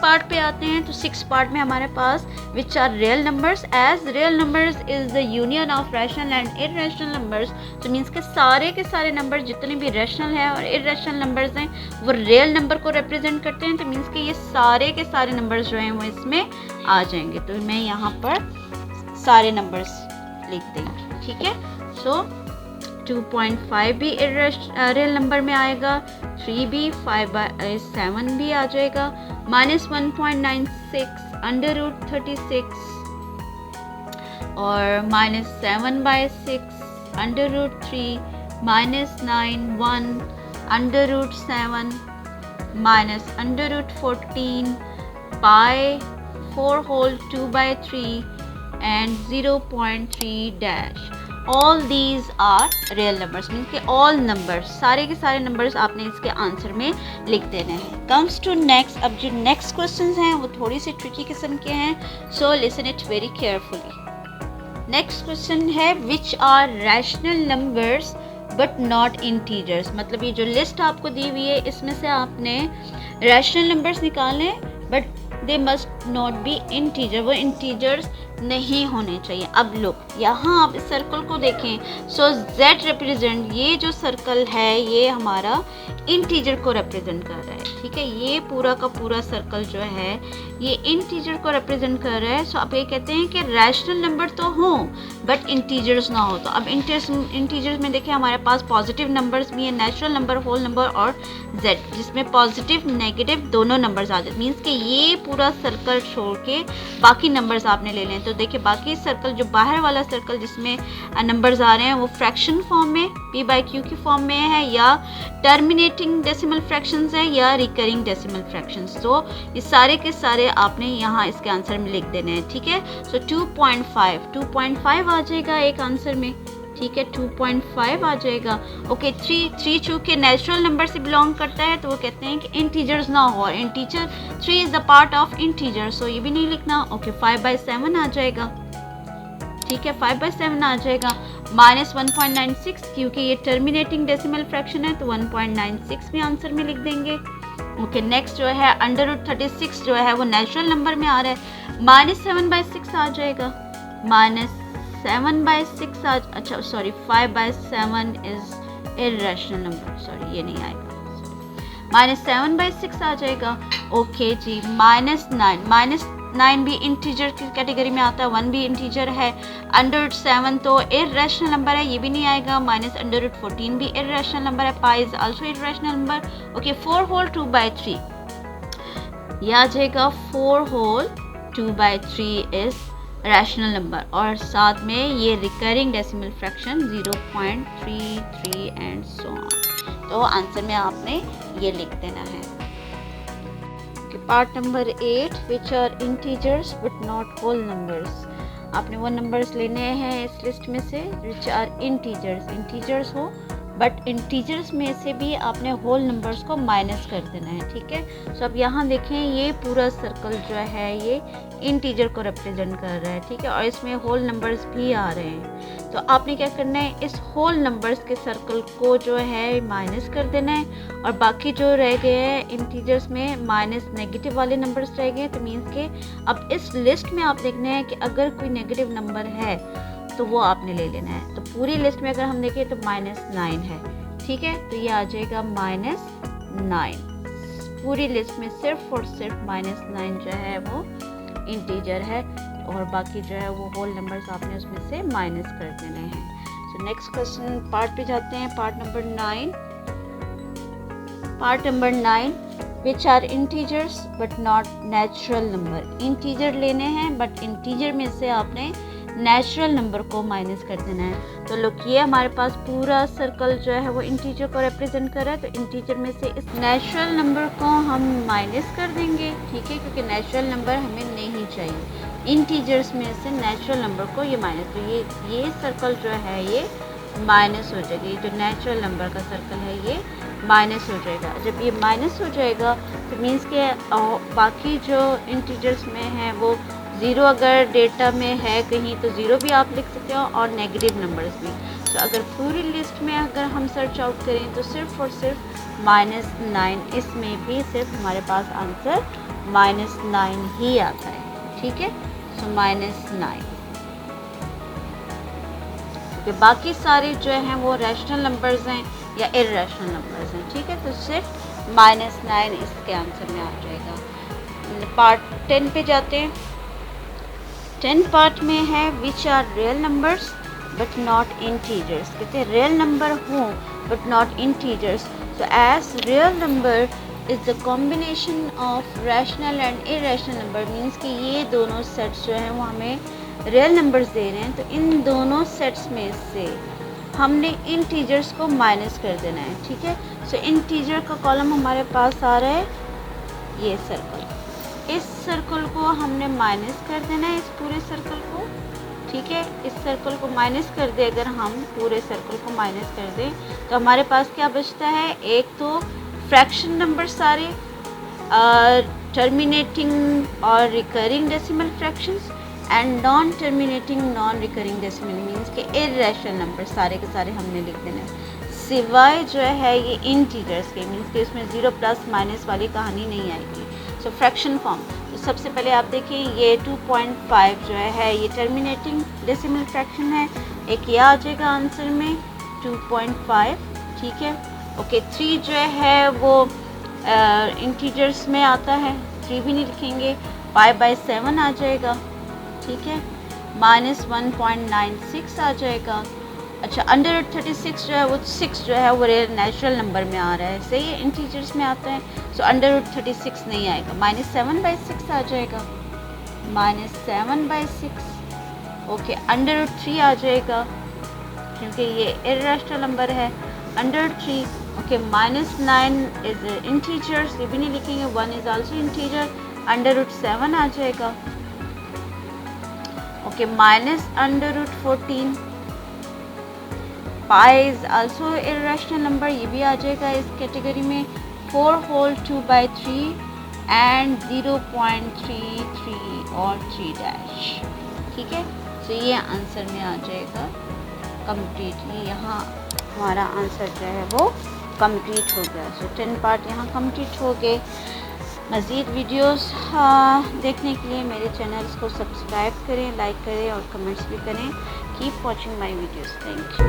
Part पे आते हैं तो 6 पार्ट में हमारे पास which are real numbers, as real numbers is the union of rational and irrational numbers. तो मीन्स के सारे नंबर जितने भी रैशनल हैं और इररेशनल नंबर्स हैं वो रियल नंबर को रिप्रेजेंट करते हैं। तो मीन्स के ये सारे के सारे नंबर्स जो हैं वो इसमें आ जाएंगे। तो मैं यहाँ पर सारे नंबर्स लिख देंगे, ठीक है। सो 2.5 भी रियल नंबर में आएगा, 3 भी, 5/7 भी आ जाएगा, -1.96 √36 और -7/6 √3 -9 1 √7 -√14 pi 4 whole 2/3 and 0.3 dash। All these are real numbers. Means के ऑल नंबर्स, सारे के सारे नंबर्स आपने इसके आंसर में लिख देने हैं। कम्स टू नेक्स्ट, अब जो नेक्स्ट क्वेश्चंस हैं वो थोड़ी सी ट्रिकी किस्म के हैं, so listen it very carefully. Next question है which are rational numbers but not integers. मतलब ये जो लिस्ट आपको दी हुई है इसमें से आपने रैशनल नंबर्स निकालने but they must not be integer, वो इंटीजर्स नहीं होने चाहिए। अब लोग यहाँ आप इस सर्कल को देखें, सो Z रिप्रेजेंट, ये जो सर्कल है ये हमारा इंटीजर को रिप्रेजेंट कर रहा है, ठीक है। ये पूरा का पूरा सर्कल जो है ये इंटीजर को रिप्रेजेंट कर रहा है। सो आप ये कहते हैं कि रैशनल नंबर तो हो बट इंटीजर्स ना हो। तो अब इंटीजर्स में देखिए हमारे पास पॉजिटिव नंबर्स भी है, नेचुरल नंबर, होल नंबर और Z, जिसमें पॉजिटिव नेगेटिव दोनों नंबर्स आ जाते। मीन्स कि ये पूरा सर्कल छोड़ के बाकी नंबर्स आपने ले लें। तो देखिए बाकी सर्कल, जो बाहर वाला सर्कल जिसमें नंबर्स आ रहे हैं वो फ्रैक्शन फॉर्म में p/q की फॉर्म में है, या टर्मिनेटिंग डेसिमल फ्रैक्शंस है, या रिकरिंग डेसिमल फ्रैक्शंस। तो ये सारे के सारे आपने यहाँ इसके आंसर में लिख देने हैं, ठीक है। सो 2.5 आ जाएगा एक आंसर में, ठीक है। 2.5 आ जाएगा। ओके, 3 चूँकि नेचुरल नंबर से बिलोंग करता है तो वो कहते हैं कि इंटीजर्स ना हो, और integer 3 is the part of integer, so ये भी नहीं लिखना। ओके, 5/7 आ जाएगा, ठीक है। 5/7 आ जाएगा। -1.96 क्योंकि ये टर्मिनेटिंग डेसिमल फ्रैक्शन है तो 1.96 भी आंसर में लिख देंगे। ओके, नेक्स्ट जो है √36 जो है वो नेचुरल नंबर में आ रहा है, -7/6 आ जाएगा। -7/6 अच्छा sorry 5/7 is irrational number, sorry ये नहीं आएगा, -7/6 आ जाएगा। ओके जी, -9 भी इंटीजर की कैटेगरी में आता है, 1 भी इंटीजर है। √7 तो इररेशनल नंबर है, ये भी नहीं आएगा। -√14 भी इररेशनल नंबर है, pi is also irrational number. Okay, 4 whole 2/3 ये आ जाएगा, 4 whole 2/3 इज रैशनल नंबर, और साथ में ये recurring decimal fraction 0.33 and so on. तो आंसर में आपने ये लिख देना है। Part number 8 which are integers but not whole numbers. आपने वो नंबर्स लेने हैं इस लिस्ट में से विच आर इंटीजर्स हो बट इंटीजर्स में से भी आपने होल नंबर्स को माइनस कर देना है, ठीक है। सो अब यहाँ देखें ये पूरा सर्कल जो है ये इंटीजर को रिप्रेजेंट कर रहा है, ठीक है, और इसमें होल नंबर्स भी आ रहे हैं। तो आपने क्या करना है, इस होल नंबर्स के सर्कल को जो है माइनस कर देना है, और बाकी जो रह गए हैं इंटीजर्स में माइनस नेगेटिव वाले नंबर्स रह गए। तो मीन्स के अब इस लिस्ट में आप देखना है कि अगर कोई नेगेटिव नंबर है तो वो आपने ले लेना है। तो पूरी लिस्ट में अगर हम देखें तो -9 है, ठीक है, तो ये आ जाएगा -9। पूरी लिस्ट में सिर्फ और सिर्फ -9 जो है वो इंटीजर है, और बाकी जो है वो होल नंबर्स आपने उसमें से माइनस कर देने हैं। सो नेक्स्ट क्वेश्चन पार्ट पे जाते हैं, part number 9 which are integers but not natural number. Integer लेने हैं बट इंटीजर में से आपने नेचुरल नंबर को माइनस कर देना है। तो लोग ये हमारे पास पूरा सर्कल जो है वो इंटीजर को रिप्रेजेंट कर रहा है, तो इंटीजर में से इस नेचुरल नंबर को हम माइनस कर देंगे, ठीक है, क्योंकि नेचुरल नंबर हमें नहीं चाहिए। इंटीजर्स में से नेचुरल नंबर को ये माइनस, तो ये सर्कल जो है ये माइनस हो जाएगा। ये जो नेचुरल नंबर का सर्कल है ये माइनस हो जाएगा। जब ये माइनस हो जाएगा तो मीन्स के बाकी जो इंटीजर्स में है वो 0 अगर डेटा में है कहीं तो 0 भी आप लिख सकते हो, और नेगेटिव नंबर्स भी। तो अगर पूरी लिस्ट में अगर हम सर्च आउट करें तो सिर्फ और सिर्फ -9, इसमें भी सिर्फ हमारे पास आंसर -9 ही आता है, ठीक है। सो -9, क्योंकि बाकी सारे जो हैं वो रैशनल नंबर्स हैं या इर्रेशनल नंबर्स हैं, ठीक है। तो सिर्फ -9 इसके आंसर में आ जाएगा। पार्ट 10 पे जाते हैं। 10 पार्ट में है which are real numbers but not integers. कहते हैं रियल नंबर हों but not integers. So as real number is the combination of rational and irrational number, means कि ये दोनों सेट्स जो हैं वो हमें रियल नंबर्स दे रहे हैं। तो इन दोनों सेट्स में से हमने इंटीजर्स को माइनस कर देना है, ठीक है। सो इंटीजर का कॉलम हमारे पास आ रहा है, ये सर्कल। इस सर्कल को हमने माइनस कर देना है, इस पूरे सर्कल को, ठीक है। इस सर्कल को माइनस कर दे, अगर हम पूरे सर्कल को माइनस कर दें तो हमारे पास क्या बचता है, एक तो फ्रैक्शन नंबर सारे टर्मिनेटिंग और recurring decimal fractions and non terminating non recurring decimal, means के इर्रेशनल नंबर सारे के सारे हमने लिख देने हैं, सिवाय जो है ये इंटीजर्स के, मीन्स कि इसमें 0 प्लस माइनस वाली कहानी नहीं आएगी। सो फ्रैक्शन फॉर्म, तो सबसे पहले आप देखिए ये 2.5 जो है ये टर्मिनेटिंग डेसिमल फ्रैक्शन है, एक ये आ जाएगा आंसर में 2.5, ठीक है। ओके 3 जो है वो इंटीजर्स में आता है, 3 भी नहीं लिखेंगे, 5/7 आ जाएगा, ठीक है। -1.96 आ जाएगा। अच्छा √36 जो है वो 6 जो है वो नेचुरल नंबर में आ रहा है, सही है, इंटीजर्स में आता है। सो √36 नहीं आएगा, -7/6 आ जाएगा, -7/6। ओके √3 आ जाएगा क्योंकि ये इर्रेशनल नंबर है, √3। ओके -9 इज इंटीजर्स, ये भी नहीं लिखेंगे, 1 इज आल्सो इंटीजर, √7 आ जाएगा। Okay -√14, pi is also irrational number, ये भी आ जाएगा इस कैटेगरी में, 4 होल 2/3 एंड 0.33 और 3 ठीक है। तो ये आंसर में आ जाएगा कम्प्लीटली, यहाँ हमारा आंसर जो है वो कंप्लीट हो गया। सो 10 पार्ट यहाँ कंप्लीट हो गए। मज़ीद वीडियोस देखने के लिए मेरे चैनल्स को सब्सक्राइब करें, लाइक करें और कमेंट्स भी करें। Keep watching my videos, thank you.